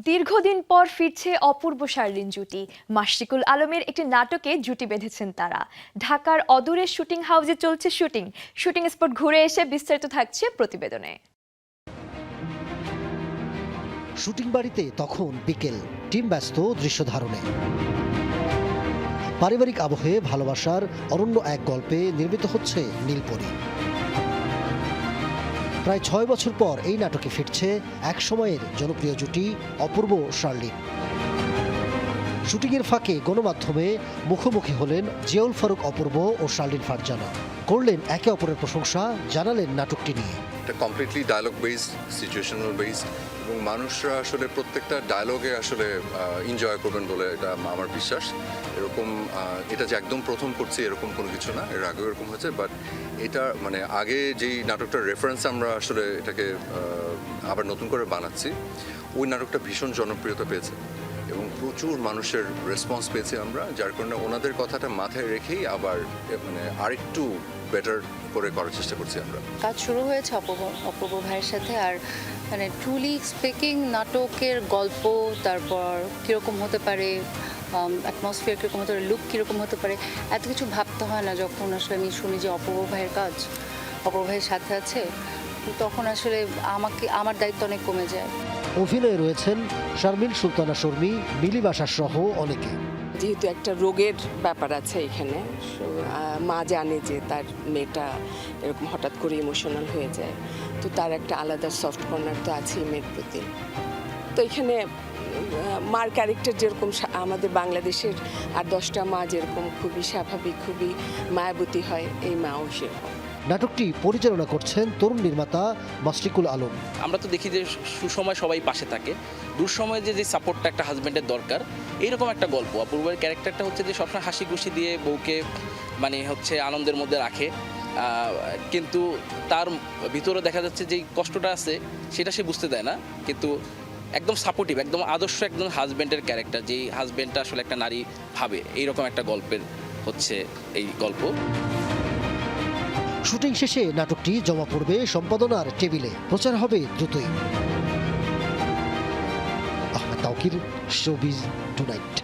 দীর্ঘদিন পর ফিরছে অপূর্ব শার্লিন জুটি। মাশরিকুল আলমের একটি নাটকে জুটি বেঁধেছেন তারা। ঢাকার অদূরে শুটিং হাউসে চলছে শুটিং স্পট ঘুরে এসে বিস্তারিত থাকছে প্রতিবেদনে। শুটিং বাড়িতে তখন বিকেল, টিম ব্যস্ত দৃশ্য ধারণে। পারিবারিক আবহে ভালোবাসার অনন্য এক গল্পে নির্মিত হচ্ছে নীলপরী। প্রায় 6 বছর পর এই নাটকে ফিরছে এক সময়ের জনপ্রিয় জুটি অপূর্ব শার্লিন। শুটিংয়ের ফাঁকে গণমাধ্যমে মুখোমুখি হলেন জিয়াউল ফারুক অপূর্ব ও শার্লিন ফারজানা। করলেন একে অপরের প্রশংসা, জানালেন নাটকটি নিয়ে। এটা completely dialogue based, situational based এবং মানুষরা আসলে প্রত্যেকটা ডায়লগে আসলে এনজয় করবেন বলে এটা আমার বিশ্বাস। এরকম এটা যে একদম প্রথম করছি এরকম কোনো কিছু না, এর আগেও এরকম হয়েছে, বাট এটা মানে আগে যেই নাটকটার রেফারেন্স আমরা আসলে এটাকে আবার নতুন করে বানাচ্ছি, ওই নাটকটা ভীষণ জনপ্রিয়তা পেয়েছে এবং প্রচুর মানুষের রেসপন্স পেয়েছি আমরা, যার কারণে ওনাদের কথাটা মাথায় রেখেই আবার মানে আরেকটু বেটার করে করার চেষ্টা করছি আমরা। কাজ শুরু হয়েছে অপূর্ব ভাইয়ের সাথে। আর মানে ট্রুলি স্পিকিং নাটকের গল্প, তারপর কীরকম হতে পারে, অ্যাটমসফিয়ার কীরকম হতে পারে, লুক কীরকম হতে পারে, এত কিছু ভাবতে হয় না যখন আসলে আমি শুনি যে অপূর্ব ভাইয়ের কাজ, অপূর্ব ভাইয়ের সাথে আছে, তখন আসলে আমার দায়িত্ব অনেক কমে যায়। অভিনয়ে রয়েছেন শারমিন সুলতানা শর্মী, মিলি বাসার সহ অনেকে। যেহেতু একটা রোগের ব্যাপার আছে এখানে, মা জানে যে তার মেয়েটা এরকম হঠাৎ করে ইমোশনাল হয়ে যায়, তো তার একটা আলাদা সফট কর্নার তো আছেই মেয়ের প্রতি। তো এখানে মার ক্যারেক্টার যেরকম আমাদের বাংলাদেশের আর 10টা মা যেরকম খুবই স্বাভাবিক, খুবই মায়াবতী হয়, এই মাও সেরকম। নাটকটি পরিচালনা করছেন তরুণ নির্মাতা মাশরিকুল আলম। আমরা তো দেখি যে সুসময় সবাই পাশে থাকে, দুঃসময়ে যে সাপোর্টটা একটা হাজব্যান্ডের দরকার, এইরকম একটা গল্প। অপূর্বের ক্যারেক্টারটা হচ্ছে যে সবসময় হাসি খুশি দিয়ে বউকে মানে হচ্ছে আনন্দের মধ্যে রাখে, কিন্তু তার ভিতরে দেখা যাচ্ছে যে কষ্টটা আছে সেটা সে বুঝতে দেয় না, কিন্তু একদম সাপোর্টিভ, একদম আদর্শ একদম হাজব্যান্ডের ক্যারেক্টার, যেই হাজব্যান্ডটা আসলে একটা নারী ভাবে, এইরকম একটা গল্পের হচ্ছে এই গল্প। শুটিং শেষে নাটকটি জমা পড়বে সম্পাদনার টেবিলে, প্রচার হবে দ্রুতই। Ahmed Tauquir, showbiz tonight.